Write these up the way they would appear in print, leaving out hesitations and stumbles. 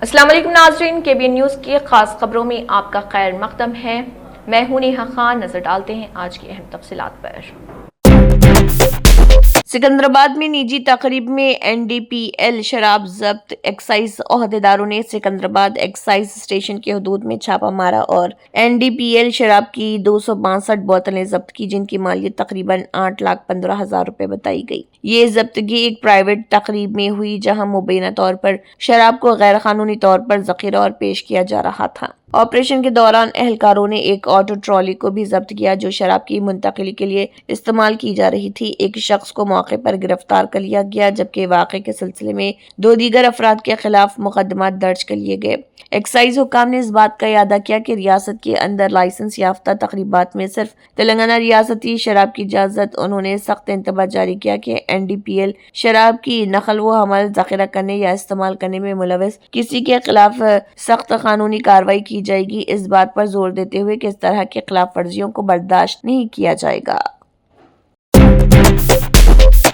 अस्सलाम वालेकुम नाज़रीन, KBN न्यूज़ की खास खबरों में आपका खैर मक़दम है। मैं हूं नेहा खान। नजर डालते हैं आज की अहम तफसीलात पर। सिकंदराबाद में निजी तकरीब में NDPL शराब जब्त। एक्साइज ओहदेदारों ने सिकंदराबाद एक्साइज स्टेशन के हदूद में छापा मारा और NDPL शराब की 262 बोतलें जब्त की, जिनकी मालियत तकरीबन 8,15,000 रुपए बताई गई। ये जब्तगी एक प्राइवेट तकरीब में हुई, जहां मुबैना तौर पर शराब को गैर कानूनी तौर पर जखीरा और पेश किया जा रहा था। ऑपरेशन के दौरान एहलकारों ने एक ऑटो ट्रॉली को भी जब्त किया, जो शराब की मुंतकिली के लिए इस्तेमाल की जा रही थी। एक शख्स को मौके पर गिरफ्तार कर लिया गया, जबकि वाक़े के सिलसिले में 2 दीगर अफराद के खिलाफ मुकदमा दर्ज कर लिए गए। एक्साइज हुक्काम ने इस बात का इयादा किया कि रियासत के अंदर लाइसेंस याफ्ता तकरीबात में सिर्फ तेलंगाना रियासती शराब की इजाजत। उन्होंने सख्त इंतबाह जारी किया कि NDPL शराब की नकल व हमल, जखीरा करने या इस्तेमाल करने में मुलविस किसी के खिलाफ सख्त कानूनी कार्रवाई की जाएगी, इस बात पर जोर देते हुए कि इस तरह की खिलाफ वर्जियों को बर्दाश्त नहीं किया जाएगा।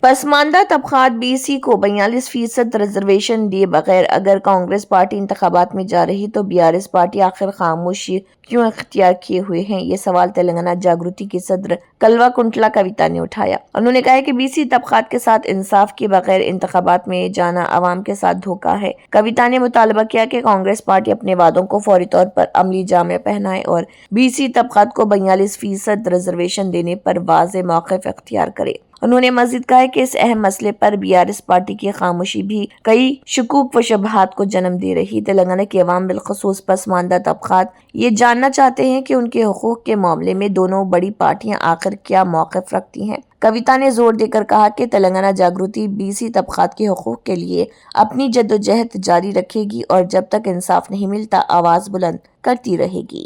पसमानदा तबकात BC को 42% रिजर्वेशन दिए बगैर अगर कांग्रेस पार्टी इंतखाबात में जा रही तो BRS पार्टी आखिर खामोशी क्यों इख्तियार किए हुए हैं? ये सवाल तेलंगाना जागृति की सदर कलवा कुंटला कविता ने उठाया। उन्होंने कहा कि BC तबकात के साथ इंसाफ के बगैर इंतखाबात में जाना आवाम के साथ धोखा है। कविता ने मुतालबा किया कि कांग्रेस पार्टी अपने वादों को फौरी तौर पर अमली जामे पहनाए और BC तबकात को 42% रिजर्वेशन देने पर वाज़ेह मौक़िफ़ इख्तियार करे। उन्होंने मजीद कहा कि इस अहम मसले पर BRS पार्टी की खामोशी भी कई शुकूक व शुबहात को जन्म दे रही। तेलंगाना के अवाम बिलखुसूस पसमानदा तबकात ये जानना चाहते हैं कि उनके हुकूक के मामले में दोनों बड़ी पार्टियां आखिर क्या मौक़िफ़ रखती हैं। कविता ने जोर देकर कहा कि तेलंगाना जागृति BC तबकात के हुकूक के लिए अपनी जद्दोजहद जारी रखेगी और जब तक इंसाफ नहीं मिलता आवाज बुलंद करती रहेगी।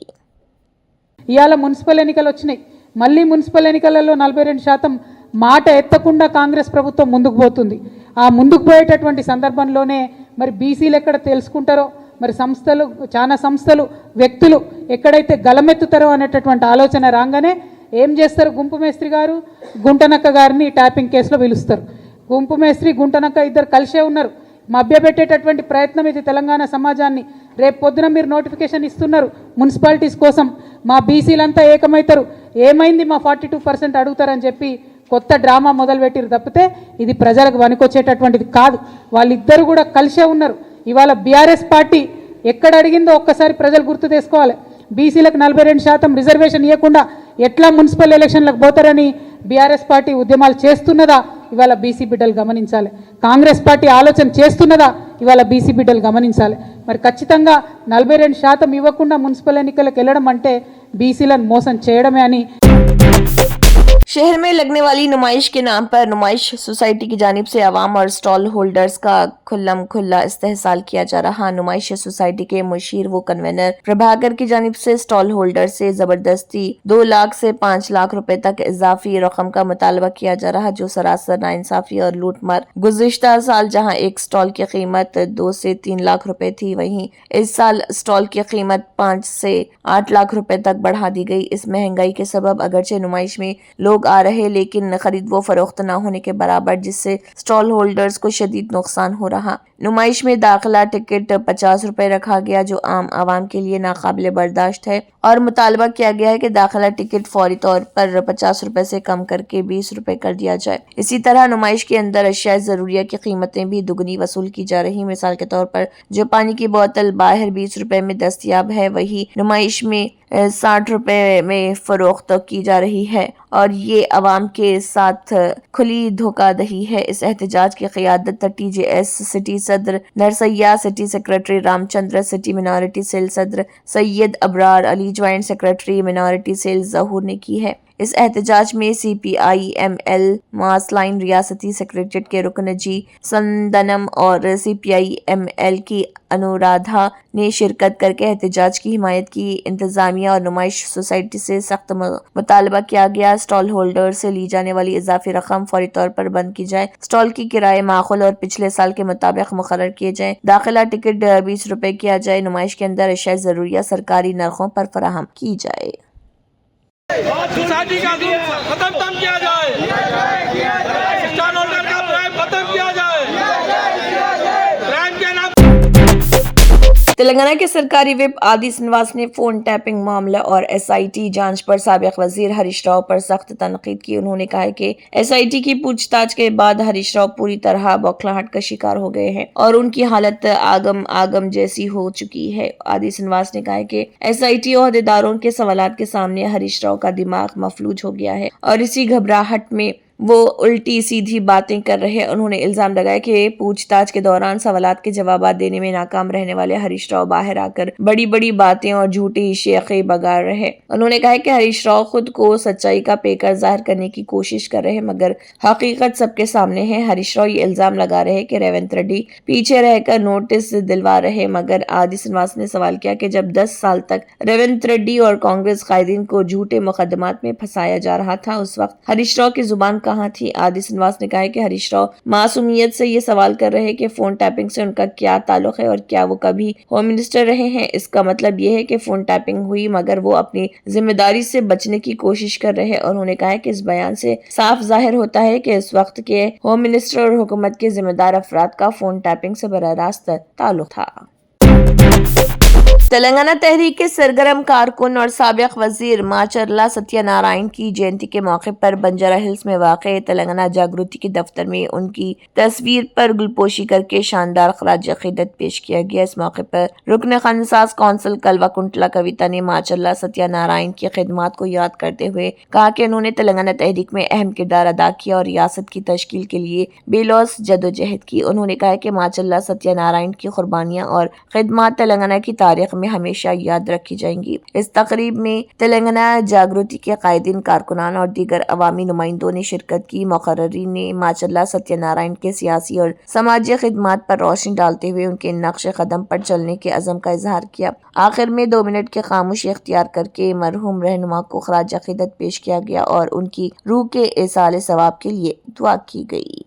ఇయాల మున్సిపల్ ఎన్నికలు వచ్చినాయి। మళ్ళీ మున్సిపల్ ఎన్నికలలో 42% మాట ఎత్తకుండా కాంగ్రెస్ ప్రభుత్వం ముందుకు పోతుంది। ఆ ముందుకు పోయేటటువంటి సందర్భంలోనే మరి బీసీలు ఎక్కడ తెలుసుకుంటారో, మరి సంస్థలు, చాలా సంస్థలు, వ్యక్తులు ఎక్కడైతే గలమెత్తుతారో అనేటటువంటి ఆలోచన రాగానే ఏం చేస్తారు? గుంపు మేస్త్రి గారు, గుంటనక్క గారిని ట్యాపింగ్ కేసులో పిలుస్తారు। గుంపు మేస్త్రి, గుంటనక్క ఇద్దరు కలిసే ఉన్నారు। మభ్యపెట్టేటటువంటి ప్రయత్నం ఇది తెలంగాణ సమాజాన్ని। రేపు పొద్దున మీరు నోటిఫికేషన్ ఇస్తున్నారు మున్సిపాలిటీస్ కోసం, మా బీసీలంతా ఏకమవుతారు, ఏమైంది మా 42% అడుగుతారని చెప్పి కొత్త డ్రామా మొదలుపెట్టిరు తప్పితే ఇది ప్రజలకు వనికొచ్చేటటువంటిది కాదు। వాళ్ళిద్దరు కూడా కలిసే ఉన్నారు। ఇవాళ BRS పార్టీ ఎక్కడ అడిగిందో ఒక్కసారి ప్రజలు గుర్తు చేసుకోవాలి। బీసీలకు 42% రిజర్వేషన్ ఇవ్వకుండా ఎట్లా మున్సిపల్ ఎలక్షన్లకు పోతారని BRS పార్టీ ఉద్యమాలు చేస్తున్నదా ఇవాళ బీసీ బిడ్డలు గమనించాలి। కాంగ్రెస్ పార్టీ ఆలోచన చేస్తున్నదా ఇవాళ బీసీ బిడ్డలు గమనించాలి। మరి ఖచ్చితంగా 42% ఇవ్వకుండా మున్సిపల్ ఎన్నికలకు వెళ్ళడం అంటే బీసీలను మోసం చేయడమే అని। शहर में लगने वाली नुमाइश के नाम पर नुमाइश सोसाइटी की जानिब से अवाम और स्टॉल होल्डर्स का खुल्लम खुल्ला इस्तेहसाल किया जा रहा। नुमाइश सोसाइटी के मुशीर व कन्वेनर प्रभाकर की जानिब से स्टॉल होल्डर से जबरदस्ती 2 लाख से 5 लाख रुपए तक इजाफी रकम का मुतालबा किया जा रहा, जो सरासर नाइंसाफी और लूटमार। गुज़िश्ता साल जहां एक स्टॉल की कीमत 2 से 3 लाख रुपए थी, वहीं इस साल स्टॉल की कीमत 5 से 8 लाख रुपए तक बढ़ा दी गई। इस महंगाई के सबब अगरचे नुमाइश में लोग आ रहे, लेकिन खरीद व फरोख्त न होने के बराबर, जिससे स्टॉल होल्डर्स को शदीद नुकसान हो रहा। नुमाइश में दाखिला टिकट 50 रुपए रखा गया, जो आम आवाम के लिए नाकाबिले बर्दाश्त है, और मुतालबा किया गया है कि दाखिला टिकट फौरी तौर पर 50 रुपए से कम करके 20 रुपए कर दिया जाए। इसी तरह नुमाइश के अंदर अशिया जरूरिया की कीमतें भी दुगनी वसूल की जा रही। मिसाल के तौर पर जो पानी की बोतल बाहर 20 रुपए में दस्तयाब है, वही नुमाइश में 60 रुपए में फरोख्त की जा रही है, और ये अवाम के साथ खुली धोखाधड़ी है। इस एहतजाज की क़ियादत TJS सिटी सदर Narsaiah, city secretary Ramchandra, city minority cell सदर Syed Abrar Ali, joint secretary minority cell Zahoor ने की है। इस एहतजाज में CPI-ML मास लाइन रियासती सेक्रेटरीट के रुकन जी संदनम और CPI-ML की अनुराधा ने शिरकत करके एहतजाज की हिमायत की। इंतजामिया और नुमाइश सोसाइटी से सख्त मुतालबा किया गया, स्टॉल होल्डर से ली जाने वाली इजाफी रकम फौरी तौर पर बंद की जाए, स्टॉल की किराए माकूल और पिछले साल के मुताबिक मुकर्रर किए जाए, दाखिला टिकट 20 रुपए किया जाए, नुमाइश के अंदर अशिया जरूरिया सरकारी नरखों पर फराहम की जाए। सोसाइटी का खत्म किया जाए, स्टॉल होल्डर का प्राइम खत्म किया जाए, प्राइम के नाम तेलंगाना के सरकारी विप आदि श्रीनिवास ने फोन टैपिंग मामला और एसआईटी जांच पर साबिक वजीर हरीश राव पर सख्त तनकीद की। उन्होंने कहा कि एसआईटी की पूछताछ के बाद हरीश राव पूरी तरह बौखलाहट का शिकार हो गए हैं और उनकी हालत आगम जैसी हो चुकी है। आदि श्रीनिवास ने कहा कि एसआईटी ओहदेदारों के सवालात के सामने हरीश राव का दिमाग मफलूज हो गया है और इसी घबराहट में वो उल्टी सीधी बातें कर रहे हैं। उन्होंने इल्जाम लगाया कि पूछताछ के दौरान सवालात के जवाब देने में नाकाम रहने वाले हरीश राव बाहर आकर बड़ी बड़ी बातें और झूठी शेखें बगाड़ रहे। उन्होंने कहा कि हरीश राव खुद को सच्चाई का पेकर जाहिर करने की कोशिश कर रहे हैं मगर हकीकत सबके सामने है। हरीश राव ये इल्जाम लगा रहे हैं कि रेवंत रेड्डी पीछे रहकर नोटिस दिलवा रहे मगर आदि श्रीनिवास ने सवाल किया कि जब 10 साल तक रेवंत रेड्डी और कांग्रेस कायदीन को झूठे मुकदमात में फंसाया जा रहा था उस वक्त हरीश राव की जुबान कहाँ थी। आदि श्रीनिवास ने कहा कि हरीश राव मासूमियत से ये सवाल कर रहे हैं कि फोन टैपिंग से उनका क्या ताल्लुक है और क्या वो कभी होम मिनिस्टर रहे हैं। इसका मतलब ये है कि फोन टैपिंग हुई मगर वो अपनी जिम्मेदारी से बचने की कोशिश कर रहे हैं। और उन्होंने कहा कि इस बयान से साफ जाहिर होता है कि इस वक्त के होम मिनिस्टर और हुकूमत के जिम्मेदार अफराद का फोन टैपिंग से बराह रास्त ताल्लुक था। तेलंगाना तहरीक के सरगर्म कारकुन और साबिक वजीर माचरला सत्यनारायण की जयंती के मौके पर बंजारा हिल्स में वाक़ तेलंगाना जागृति के दफ्तर में उनकी तस्वीर पर गुलपोशी करके शानदार खराज अकीदत पेश किया गया। इस मौके पर रुकन खनसास कौंसिल कलवाकुंटला कविता ने माचरला सत्यनारायण की खिदमात को याद करते हुए कहा कि उन्होंने तेलंगाना तहरीक में अहम किरदार अदा किया और रियासत की तश्कील के लिए बेलौस जदोजहद की। उन्होंने कहा कि माचरला सत्यनारायण की कुर्बानियां और खिदमात तेलंगाना की तारीख में हमेशा याद रखी जाएंगी। इस तकरीब में तेलंगाना जागृति के कायदीन, कारकुनान और दीगर अवामी नुमाइंदों ने शिरकत की। मुकर्रिरीन ने माचरला सत्यनारायण के सियासी और समाजी खिदमात पर रोशनी डालते हुए उनके नक्श कदम पर चलने के अज़म का इजहार किया। आखिर में 2 मिनट की खामोशी इख्तियार करके मरहूम रहनुमा को खराज अकीदत पेश किया गया और उनकी रूह के इसाले सवाब के लिए दुआ की गई।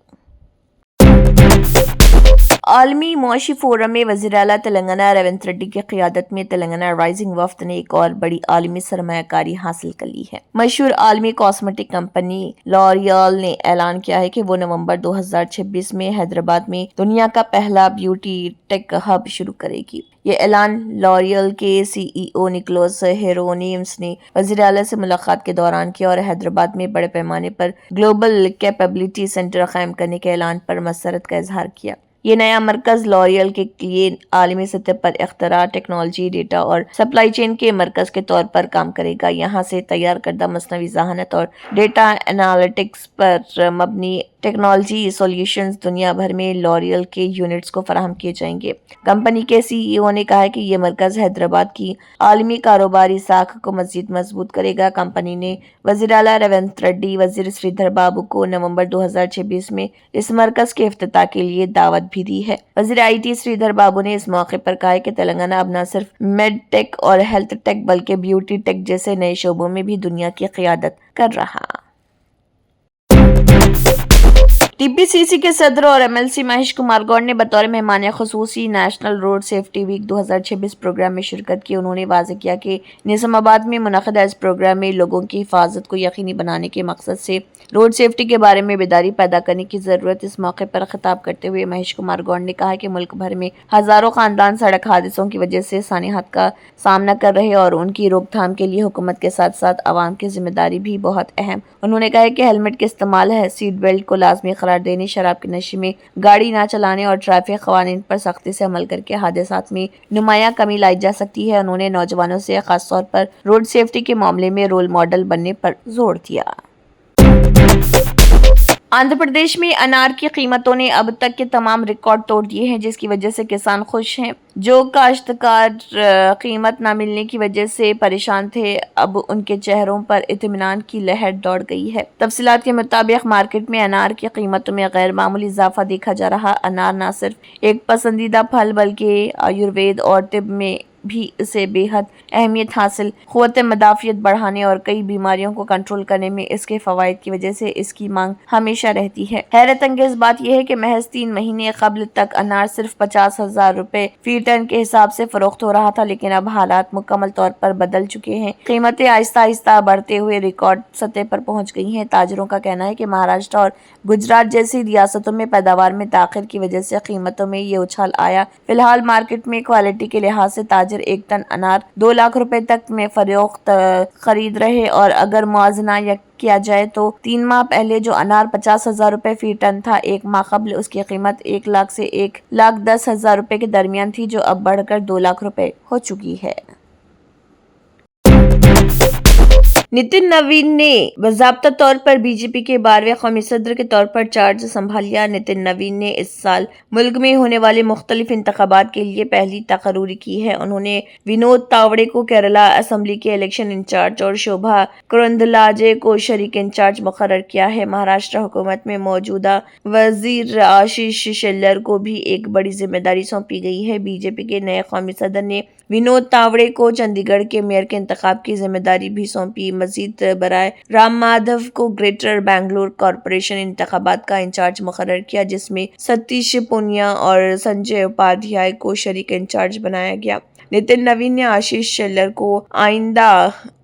आलमी मुआशी फोरम में वज़ीर आला तेलंगाना रेवंत रेड्डी की क़ियादत में तेलंगाना राइजिंग वफ्द ने एक और बड़ी आलमी सरमायाकारी हासिल कर ली है। मशहूर आलमी कॉस्मेटिक कंपनी लॉरियल ने ऐलान किया है कि वो नवंबर 2026 में हैदराबाद में दुनिया का पहला ब्यूटी टेक हब शुरू करेगी। ये ऐलान लॉरियल के CEO निकोलस हेरोनियम्स ने वज़ीर आला से मुलाकात के दौरान किया और हैदराबाद में बड़े पैमाने पर ग्लोबल कैपेबिलिटी सेंटर कायम करने के ऐलान पर मसरत का इजहार किया। ये नया मरकज लॉरियल के लिए आलमी सतह पर इख्तरा, टेक्नोलॉजी, डेटा और सप्लाई चेन के मरकज के तौर पर काम करेगा। यहाँ से तैयार करदा मसनवी ज़हानत और डेटा एनालिटिक्स पर मबनी टेक्नोलॉजी सॉल्यूशंस दुनिया भर में लॉरियल के यूनिट्स को फराहम किए जाएंगे। कंपनी के CEO ने कहा है कि ये मरकज हैदराबाद की आलमी कारोबारी साख को मजीद मजबूत करेगा। कंपनी ने वज़ीर आला रेवंत रेड्डी, वज़ीर श्रीधर बाबू को नवंबर 2026 में इस मरकज के इफ्तिताह के लिए दावत भी दी है। वज़ीर IT श्रीधर बाबू ने इस मौके पर कहा है कि तेलंगाना अब न सिर्फ मेड टेक और हेल्थ टेक बल्कि ब्यूटी टेक जैसे नए शोबों में भी दुनिया की क़ियादत कर रहा। TPCC के सदर और MLC महेश कुमार गौड़ ने बतौर मेहमान खुसूसी national road safety week 2026 programme में शिरकत की। उन्होंने वाज़ेह किया कि निज़ामाबाद में मुनक़िदा इस प्रोग्राम में लोगों की हिफाजत को यकीनी बनाने के मकसद से रोड सेफ्टी के बारे में बेदारी पैदा करने की ज़रूरत। इस मौके पर खिताब करते हुए महेश कुमार गौड़ ने कहा कि मुल्क भर में हज़ारों ख़ानदान सड़क हादसों की वजह से सानिहत का सामना कर रहे हैं और उनकी रोकथाम के लिए हुकूमत के साथ साथ आवाम की जिम्मेदारी भी बहुत अहम। उन्होंने कहा कि हेलमेट के इस्तेमाल है, सीट बेल्ट को लाजमी करार देने, शराब के नशे में गाड़ी ना चलाने और ट्रैफिक कवानीन पर सख्ती से अमल करके हादसात में नुमाया कमी लाई जा सकती है। उन्होंने नौजवानों से खास तौर पर रोड सेफ्टी के मामले में रोल मॉडल बनने पर जोर दिया। आंध्र प्रदेश में अनार की कीमतों ने अब तक के तमाम रिकॉर्ड तोड़ दिए हैं, जिसकी वजह से किसान खुश हैं। जो काश्तकार कीमत ना मिलने की वजह से परेशान थे, अब उनके चेहरों पर इत्मीनान की लहर दौड़ गई है। तफसीलात के मुताबिक मार्केट में अनार की कीमतों में गैर मामूली इजाफा देखा जा रहा। अनार न सिर्फ एक पसंदीदा फल बल्कि आयुर्वेद और तिब में भी इसे बेहद अहमियत हासिल, क़ुव्वत मदाफ़ियत बढ़ाने और कई बीमारियों को कंट्रोल करने में इसके फ़वाइद की वजह से इसकी मांग हमेशा रहती है। हैरत अंगेज़ बात यह है कि महज 3 महीने कबल तक अनार सिर्फ 50,000 रुपए फी टन के हिसाब से फरोख्त हो रहा था, लेकिन अब हालात मुकम्मल तौर पर बदल चुके हैं। कीमतें आहिस्ता आहिस्ता बढ़ते हुए रिकॉर्ड सतह पर पहुंच गई हैं। ताजरों का कहना है कि महाराष्ट्र और गुजरात जैसी रियासतों में पैदावार में ताख़िर की वजह से कीमतों में ये उछाल आया। फिलहाल मार्केट में क्वालिटी के लिहाज से ताजर 1 टन अनार 2 लाख रुपए तक में फरोख्त खरीद रहे और अगर मुआवजना किया जाए तो 3 माह पहले जो अनार 50,000 रुपए फी टन था, 1 माह कबल उसकी कीमत 1 लाख से 1,10,000 रुपए के दरमियान थी, जो अब बढ़कर 2 लाख रुपए हो चुकी है। नितिन नवीन ने बाज़ाब्ता तौर पर बीजेपी के 12वें कौमी सदर के तौर पर चार्ज संभाल लिया। नितिन नवीन ने इस साल मुल्क में होने वाले मुख्तलिफ इंतखाबात के लिए पहली तकर्री की है। उन्होंने विनोद तावड़े को केरला असम्बली के इलेक्शन इंचार्ज और शोभा करंदलाजे को शरीक इंचार्ज मुकर्रर किया है। महाराष्ट्र हुकूमत में मौजूदा वजीर आशीष शेल्लर को भी एक बड़ी जिम्मेदारी सौंपी गई है। बीजेपी के नए कौमी सदर ने विनोद तावड़े को चंडीगढ़ के मेयर के इंतखाब की जिम्मेदारी भी सौंपी। मजीद बराए राम माधव को ग्रेटर बेंगलुरु कॉरपोरेशन इंतखाबात का इंचार्ज मुकर्रर किया, जिसमें सतीश पुनिया और संजय उपाध्याय को शरीक इंचार्ज बनाया गया। नितिन नवीन ने आशीष शेल्लर को आइंदा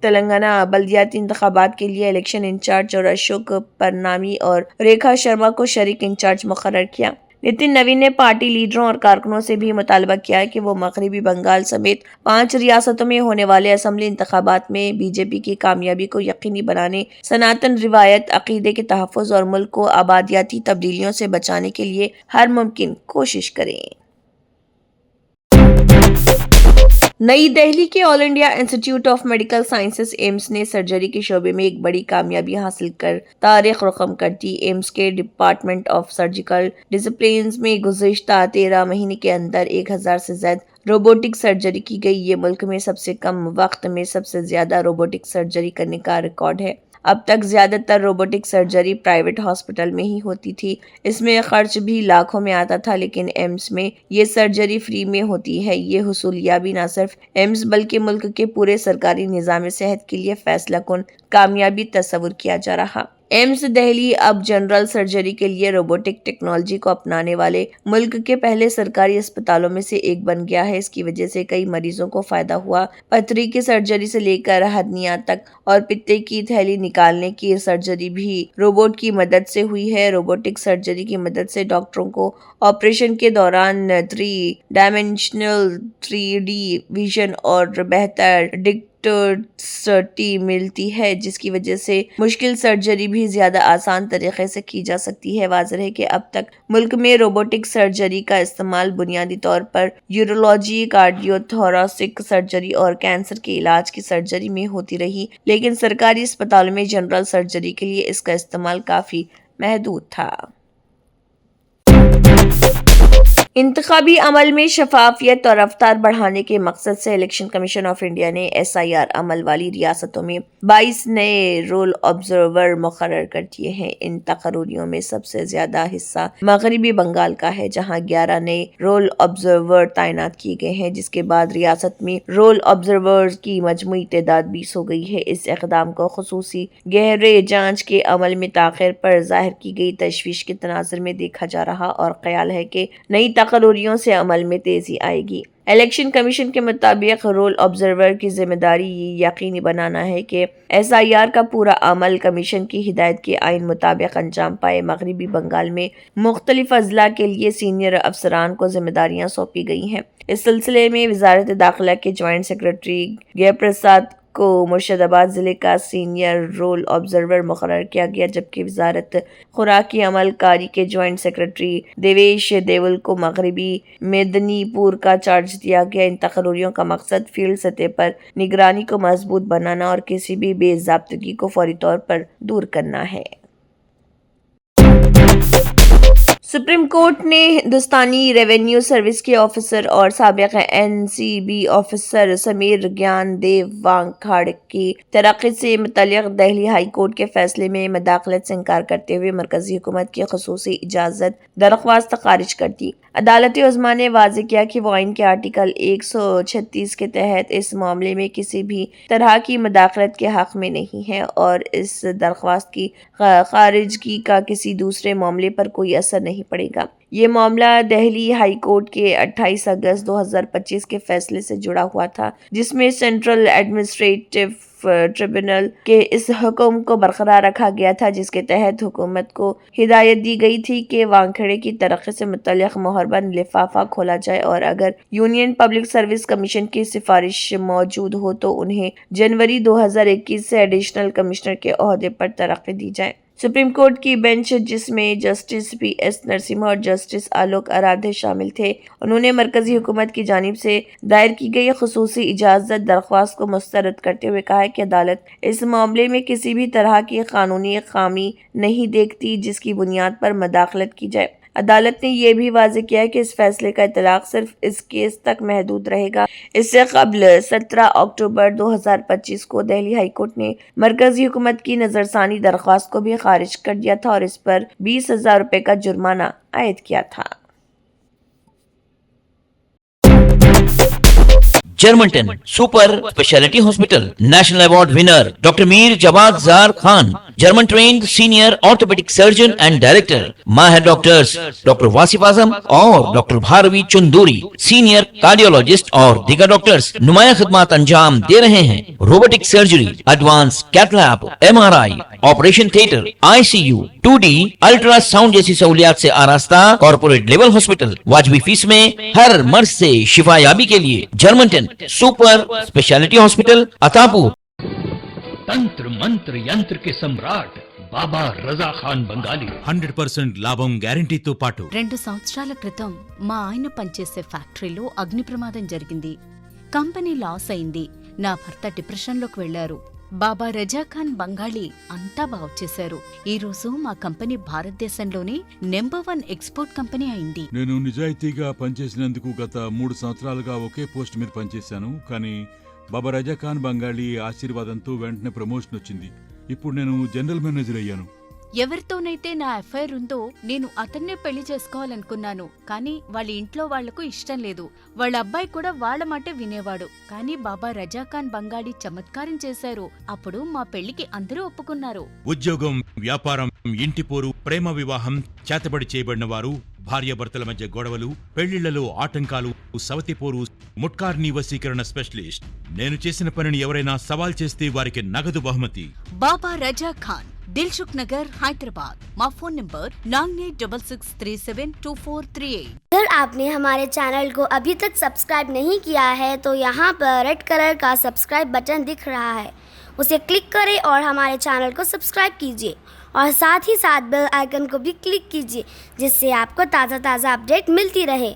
तेलंगाना बल्दियाती इंतखाबात के लिए इलेक्शन इंचार्ज और अशोक परनामी और रेखा शर्मा को शरीक इंचार्ज मुकर्रर किया। नितिन नवीन ने पार्टी लीडरों और कारकुनों से भी मुतालबा किया है कि वो मगरबी बंगाल समेत 5 रियासतों में होने वाले असम्बली इंतखाबात में बीजेपी की कामयाबी को यकीनी बनाने, सनातन रिवायत, अकीदे के तहफ़्फ़ुज़ और मुल्क को आबादियाती तब्दीलियों से बचाने के लिए हर मुमकिन कोशिश करें। नई दिल्ली के all India institute of medical sciences AIIMS ने सर्जरी के शोबे में एक बड़ी कामयाबी हासिल कर तारीख रकम कर दी। एम्स के डिपार्टमेंट ऑफ सर्जिकल डिसिप्लिन्स में गुज़िश्ता 13 महीने के अंदर 1000 से ज्यादा रोबोटिक सर्जरी की गई। ये मुल्क में सबसे कम वक्त में सबसे ज्यादा रोबोटिक सर्जरी करने का रिकॉर्ड है। अब तक ज्यादातर रोबोटिक सर्जरी प्राइवेट हॉस्पिटल में ही होती थी। इसमें खर्च भी लाखों में आता था, लेकिन एम्स में ये सर्जरी फ्री में होती है। ये हुसूलियाबी न सिर्फ एम्स बल्कि मुल्क के पूरे सरकारी निज़ाम सेहत के लिए फैसला कुन कामयाबी तस्वुर किया जा रहा। एम्स दिल्ली अब जनरल सर्जरी के लिए रोबोटिक टेक्नोलॉजी को अपनाने वाले मुल्क के पहले सरकारी अस्पतालों में से एक बन गया है। इसकी वजह से कई मरीजों को फायदा हुआ। पथरी की सर्जरी से लेकर हर्निया तक और पित्ते की थैली निकालने की सर्जरी भी रोबोट की मदद से हुई है। रोबोटिक सर्जरी की मदद से डॉक्टरों को ऑपरेशन के दौरान 3 डायमेंशनल 3D विजन और बेहतर डिटेक्टिविटी मिलती है, जिसकी वजह से मुश्किल सर्जरी भी ज्यादा आसान तरीके से की जा सकती है। वाज़ेह है कि अब तक मुल्क में रोबोटिक सर्जरी का इस्तेमाल बुनियादी तौर पर यूरोलॉजी, कार्डियोथोरेसिक सर्जरी और कैंसर के इलाज की सर्जरी में होती रही, लेकिन सरकारी अस्पतालों में जनरल सर्जरी के लिए इसका इस्तेमाल काफी महदूद था। इंतखाबी अमल में शफाफियत और रफ्तार बढ़ाने के मकसद से इलेक्शन कमीशन ऑफ इंडिया ने SIR अमल वाली रियासतों में 22 नए रोल ऑब्जर्वर मुकर्रर कर दिए हैं। इन तकर्रियों में सबसे ज्यादा हिस्सा मगरबी बंगाल का है, जहां 11 नए रोल ऑब्जर्वर तैनात किए गए हैं, जिसके बाद रियासत में रोल ऑब्जर्वर की मजमूई तादाद 20 हो गई है। इस इक़दाम को खुसूसी गहरे जांच के अमल में ताख़िर पर ज़ाहिर की गई तशवीश के तनाज़ुर में देखा जा रहा और ख्याल है कि नई तकर्रियों से अमल में तेजी आएगी। इलेक्शन कमीशन के मुताबिक रोल ऑब्जर्वर की जिम्मेदारी ये यकीनी बनाना है कि SIR का पूरा अमल कमीशन की हिदायत के आइन मुताबिक अंजाम पाए। मगरबी बंगाल में मुख्तलिफ अजला के लिए सीनियर अफसरान को जिम्मेदारियां सौंपी गई हैं। इस सिलसिले में वजारत दाखिला के ज्वाइंट सेक्रेटरी जय प्रसाद को मुर्शिदाबाद जिले का सीनियर रोल ऑब्जर्वर मुकर्रर किया गया, जबकि वजारत खुराकी अमलकारी के ज्वाइंट सेक्रेटरी देवेश देवल को मगरबी मेदिनीपुर का चार्ज दिया गया। इन तकर्रियों का मकसद फील्ड सतह पर निगरानी को मजबूत बनाना और किसी भी बेज़ाब्तगी को फौरी तौर पर दूर करना है। सुप्रीम कोर्ट ने हिंदुस्तानी रेवेन्यू सर्विस के ऑफिसर और साबिक एनसीबी ऑफिसर समीर ज्ञानदेव वांखाड़ की तरक्की से मुतल्लिक दिल्ली हाई कोर्ट के फैसले में मदाखलत से इनकार करते हुए मरकजी हुकूमत की खसूसी इजाज़त दरख्वास्त खारिज कर दी। अदालत उज़्मा ने वाज़े किया कि वो आइन के आर्टिकल 136 के तहत इस मामले में किसी भी तरह की मदाखलत के हक़ में नहीं है और इस दरख्वास्त की खारिजगी का किसी दूसरे मामले पर कोई असर नहीं पड़ेगा। ये मामला दिल्ली हाई कोर्ट के 28 अगस्त 2025 के फैसले से जुड़ा हुआ था, जिसमें सेंट्रल एडमिनिस्ट्रेटिव ट्रिब्यूनल के इस हुक्म को बरकरार रखा गया था, जिसके तहत हुकूमत को हिदायत दी गई थी कि वानखेड़े की तरक्की से मुतल्लिक मोहरबंद लिफाफा खोला जाए और अगर यूनियन पब्लिक सर्विस कमीशन की सिफारिश मौजूद हो तो उन्हें जनवरी 2021 से एडिशनल कमिश्नर के ओहदे पर तरक्की दी जाए। सुप्रीम कोर्ट की बेंच, जिसमें जस्टिस PS नरसिम्हा और जस्टिस आलोक आराधे शामिल थे, उन्होंने मरकजी हुकूमत की जानिब से दायर की गई खसूसी इजाज़त दरख्वास्त को मुस्तरद करते हुए कहा है कि अदालत इस मामले में किसी भी तरह की कानूनी खामी नहीं देखती जिसकी बुनियाद पर मदाखलत की जाए। अदालत ने यह भी वाज़े किया है कि इस फैसले का इतलाक सिर्फ इस केस तक महदूद रहेगा। इससे कबल 17 अक्टूबर 2025 को दिल्ली हाई कोर्ट ने मरकजी हुकूमत की नजरसानी दरख्वास्त को भी खारिज कर दिया था और इस पर 20,000 रुपए का जुर्माना आयद किया था। Germanten super speciality hospital national award winner doctor Mir Jawad Zar Khan, German trained senior orthopaedic surgeon and director, माहिर डॉक्टर्स डॉक्टर वासिफ आजम और doctor Bharavi Chanduri, senior cardiologist और दीगर डॉक्टर्स नुमाया खिदमत अंजाम दे रहे हैं। Robotic surgery, advance cath lab, MRI, operation theatre, ICU, 2D ultrasound जैसी सहूलियात से आरास्ता कॉर्पोरेट लेवल हॉस्पिटल, वाजबी फीस में हर मर्ज से शिफायाबी के लिए Germanton super speciality hospital Attapur. तंत्र मंत्र यंत्र के सम्राट బాబా రజా ఖాన్ బంగాలి 100% లాభం గ్యారెంటీతో పాటు 2 సంవత్సరాల క్రితం మా ఆయన పనిచేసే ఫ్యాక్టరీలో అగ్ని ప్రమాదం జరిగింది. కంపెనీ లాస్ అయింది. నా భర్త డిప్రెషన్లోకి వెళ్లారు. బాబా రజాఖాన్ బంగాళీ అంతా బాగు చేశారు. ఈ రోజు మా కంపెనీ భారతదేశంలోనే నెంబర్ 1 ఎక్స్పోర్ట్ కంపెనీ అయింది. నేను నిజాయితీగా పనిచేసినందుకు గత 3 సంవత్సరాలుగా ఒకే పోస్ట్ మీద పనిచేశాను. కానీ బాబా రజాఖాన్ బంగాళీ ఆశీర్వాదంతో వెంటనే ప్రమోషన్ వచ్చింది. ఇప్పుడు నేను జనరల్ మేనేజర్ అయ్యాను. ఎవరితోనైతే నా అఫైర్ ఉందో నేను అతన్నే పెళ్లి చేసుకోవాలనుకున్నాను. కానీ వాళ్ళ ఇంట్లో వాళ్లకు ఇష్టం లేదు. వాళ్ళ అబ్బాయి కూడా వాళ్ళ మాటే వినేవాడు. కానీ బాబా రజాఖాన్ బంగాళీ చమత్కారం చేశారు. అప్పుడు మా పెళ్లికి అందరూ ఒప్పుకున్నారు. ఉద్యోగం, వ్యాపారం, ఇంటి పోరు, ప్రేమ వివాహం, చేతబడి చేయబడిన వారు, భార్యాభర్తల మధ్య గొడవలు, పెళ్లిళ్లలో ఆటంకాలు, సవతిపోరు, ముట్కార్ని వశీకరణ స్పెషలిస్ట్. నేను చేసిన పనిని ఎవరైనా సవాల్ చేస్తే వారికి నగదు బహుమతి. బాబా రజాఖాన్, दिलसुख नगर, हैदराबाद। माँ फोन नंबर 9866372438। अगर आपने हमारे चैनल को अभी तक सब्सक्राइब नहीं किया है तो यहाँ पर रेड कलर का सब्सक्राइब बटन दिख रहा है, उसे क्लिक करें और हमारे चैनल को सब्सक्राइब कीजिए और साथ ही साथ बेल आइकन को भी क्लिक कीजिए, जिससे आपको ताज़ा अपडेट मिलती रहे।